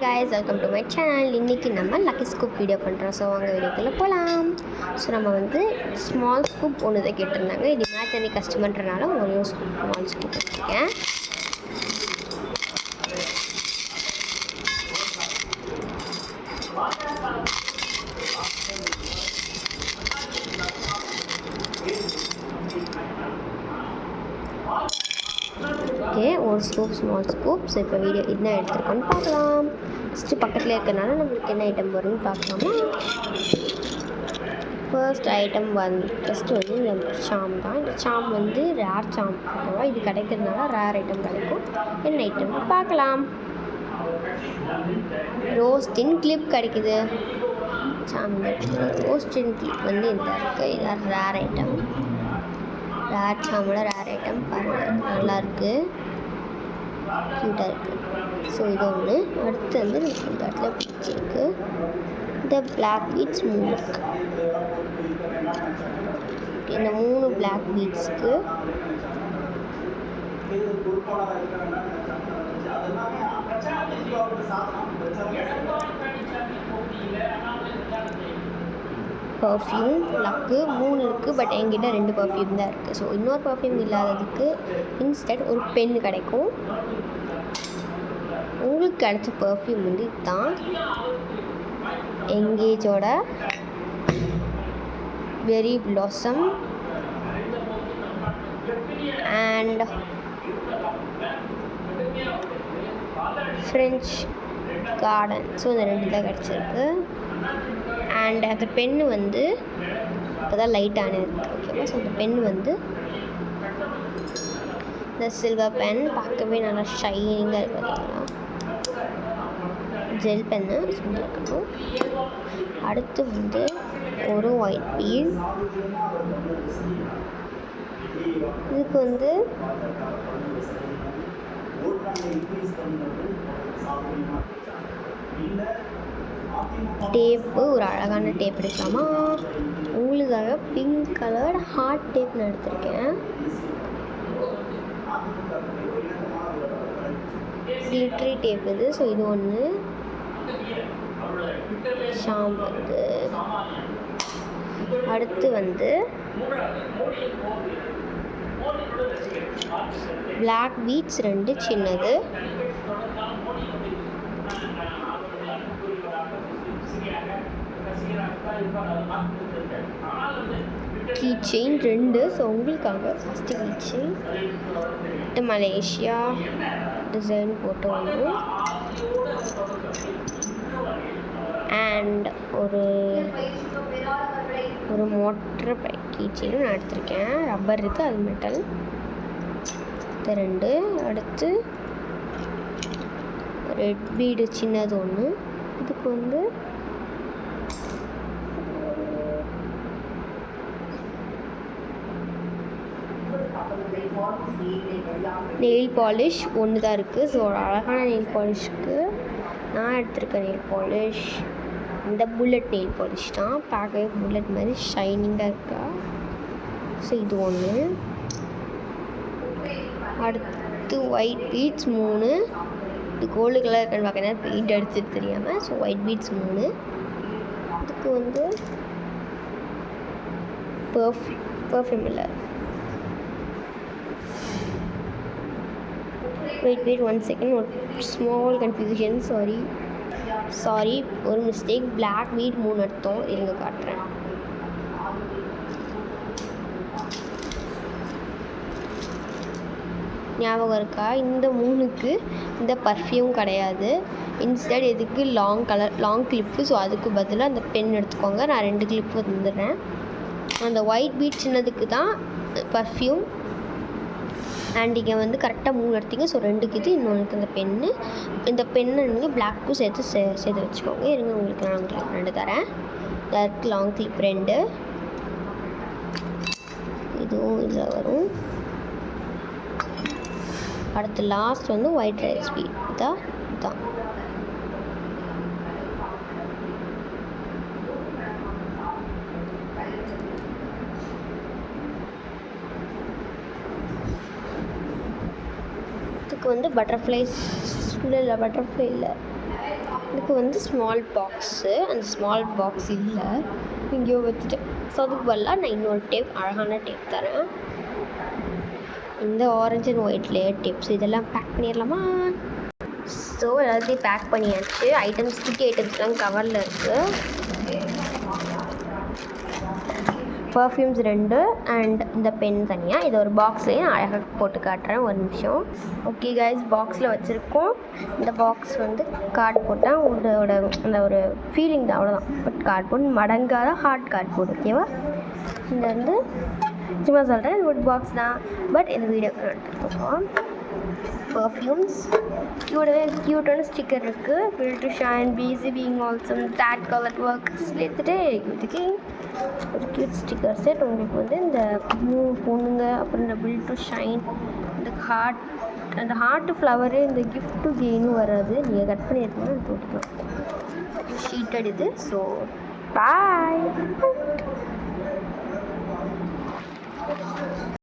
guys, welcome to my channel. இன்னைக்கு நம்ம lucky scoop video பண்ணுறோம். ஸோ வாங்க வீடியோக்குள்ளே போகலாம். ஸோ நம்ம வந்து ஸ்மால் ஸ்கூப் ஒன்று தான் கேட்டிருந்தாங்க. இது மேட்ச் தனி கஸ்டமர்ன்றனால ஒரே ஸ்மால் ஸ்கூப் வச்சுருக்கேன். ஓகே, ஒரு ஸ்கூப் ஸ்மால் ஸ்கூப். ஸோ இப்போ வீடியோ என்ன எடுத்துருக்கோன்னு பார்க்கலாம். ஃபஸ்ட்டு பக்கத்தில் இருக்கிறனால நம்மளுக்கு என்ன ஐட்டம் வரும்னு பார்க்கலாமா. ஃபர்ஸ்ட் ஐட்டம் ஃபஸ்ட்டு வந்து இந்த சாம் தான். இந்த சாம் வந்து ரேர் சாம், ஓகேவா? இது கிடைக்கிறதுனால ரேர் ஐட்டம் கிடைக்கும். என்ன ஐட்டம் பார்க்கலாம். ரோஸ்டின் கிளிப் கிடைக்குது. சாம் ரோஸ்டின் கிளிப் வந்து இந்த இருக்குது. இதான் ரேர் ஐட்டம். ரேர் சாமோட ரேர் ஐட்டம் பாருங்கள், நல்லாயிருக்கு, க்யூட்டாக இருக்குது. ஸோ இது ஒன்று. அடுத்து வந்து இந்த இடத்துல பிடிச்சிருக்கு. இந்த பிளாக் பீட்ஸ் 3 இருக்குது. இந்த 3 பிளாக் பீட்ஸ்க்கு பர்ஃப்யூம் லக்கு 3 இருக்குது. பட் என்கிட்ட 2 பர்ஃப்யூம் தான் இருக்குது. ஸோ இன்னொரு பர்ஃப்யூம் இல்லாததுக்கு இன்ஸ்டன்ட் ஒரு பென் கிடைக்கும். உங்களுக்கு கிடைச்ச பர்ஃப்யூம் வந்து இதுதான், எங்கேஜோட very blossom and French garden. So இந்த 2 தான் கிடச்சிருக்கு. அண்ட் அந்த பென்னு வந்து இப்போ தான் லைட் ஆனது, ஓகேவா? ஸோ இந்த பென் வந்து இந்த சில்வர் பென் பார்க்கவே நல்லா ஷைனிங்காக இருக்குது, பார்த்தீங்களா? ஜெல் பென்னு இருக்கட்டும். அடுத்து வந்து ஒரு ஒயிட் பீல். இதுக்கு வந்து டேப்பு, ஒரு அழகான டேப் எடுக்கலாமா? உங்களுக்காக பிங்க் கலர் ஹார்ட் டேப் நான் எடுத்திருக்கேன். கிளிட்டரி டேப் இது. ஸோ இது ஒன்று. ஷாம்பு வந்து. அடுத்து வந்து பிளாக் பீட்ஸ் 2 சின்னது. Key chain 2. ஸோ உங்களுக்காக first key chain Malaysia design போட்டு ஒன்று. அண்ட் ஒரு மோட்டர் கீ செயினும் நான் எடுத்திருக்கேன். ரப்பர் இருக்குது, அது மெட்டல். இது 2. அடுத்து ரெட் பீடு சின்னது ஒன்று. இதுக்கு வந்து நெயில் பாலிஷ் ஒன்று தான் இருக்குது. ஸோ ஒரு அழகான நெயில் பாலிஷ்க்கு நான் எடுத்திருக்க நெயில் பாலிஷ் இந்த புல்லட் நெயில் பாலிஷ் தான். பார்க்கவே புல்லட் மாதிரி ஷைனிங்காக இருக்கா. ஸோ இது ஒன்று. அடுத்து ஒயிட் பீட்ஸ் 3. இது கோல்டு கலர் இருக்குன்னு பார்க்கறேன், பெயிண்ட் அடிச்சுட்டு தெரியாமல். So white beads 3. இதுக்கு வந்து பர்ஃப்யூம் இல்லை. வெயிட் 1 செகண்ட், ஒரு ஸ்மால் கன்ஃபியூஷன். சாரி, ஒரு மிஸ்டேக். பிளாக் பீட் 3 எடுத்தோம். இருங்க காட்டுறேன். ஞாபகம் இருக்கா? இந்த 3க்கு இந்த பர்ஃப்யூம் கிடையாது. இன்ஸ்டெட் எதுக்கு லாங் கிளிப்பு. ஸோ அதுக்கு பதிலாக அந்த பென் எடுத்துக்கோங்க. நான் 2 கிளிப்பு வந்துடுறேன். அந்த ஒயிட் பீட் சின்னதுக்கு தான் பர்ஃப்யூம். அண்ட் இங்கே வந்து கரெக்டாக 3 எடுத்தீங்க. ஸோ 2க்கு இது, இன்னொன்றுக்கு இந்த பென்னு. இந்த பென்னை நீங்கள் பிளாக்கும் சேர்த்து வச்சுக்கோங்க. இருங்க, உங்களுக்கு நான் கிளிப் 2 தரேன். Dark long clip 2. இதுவும் இதில் வரும். அடுத்து லாஸ்ட் வந்து ஒயிட் ரைஸ் பீட் தான். இதுக்கு வந்து பட்டர்ஃப்ளை இல்லை, இதுக்கு வந்து ஸ்மால் பாக்ஸு, அந்த ஸ்மால் பாக்ஸ் இல்லை, இங்கேயோ வச்சுட்டேன். ஸோ அதுக்கு பதிலாக நான் இன்னொரு டேப், அழகான டேப் தரேன். இந்த orange and white layer tips இதெல்லாம் பேக் பண்ணிடலாமா? ஸோ எல்லாத்தையும் பேக் பண்ணியாச்சு. ஐட்டம்ஸ், ஸ்டிக்கி ஐட்டம்ஸ்லாம் கவரில் இருக்குது. பர்ஃப்யூம்ஸ் 2 அண்ட் இந்த பென் தனியாக. இதை ஒரு பாக்ஸ்லேயும் அழகாக போட்டு காட்டுறேன், ஒரு நிமிஷம். ஓகே கைஸ், பாக்ஸில் வச்சுருக்கோம். இந்த பாக்ஸ் வந்து கார்டு போட்டால் உங்களோட அந்த ஒரு ஃபீலிங் தான், அவ்வளோதான். பட் கார்ட்போர்ட் மடங்காத ஹார்ட் கார்ட்போர்ட், ஓகேவா? இந்த வந்து சும்மா சொல்கிறேன், இது ஒரு பாக்ஸ் தான், பட் இந்த வீடியோக்கு எடுத்துருக்கோம். பர்ஃப்யூம்ஸ் கூடவே க்யூட்டான ஸ்டிக்கர் இருக்குது. Bill to shine, busy being also, that colour works எடுத்துகிட்டு இதுக்கு ஒரு க்யூட் ஸ்டிக்கர் செட். உங்களுக்கு வந்து இந்த பொண்ணுங்க, அப்புறம் இந்த பில் டு ஷைன், இந்த ஹார்ட், அந்த ஹார்ட்டு ஃப்ளவரு, இந்த கிஃப்ட் டு கெயினும் வராது. நீங்கள் கட் பண்ணி எடுத்துக்கலாம், போட்டுக்கலாம். ஷீட்டட் இது. So bye.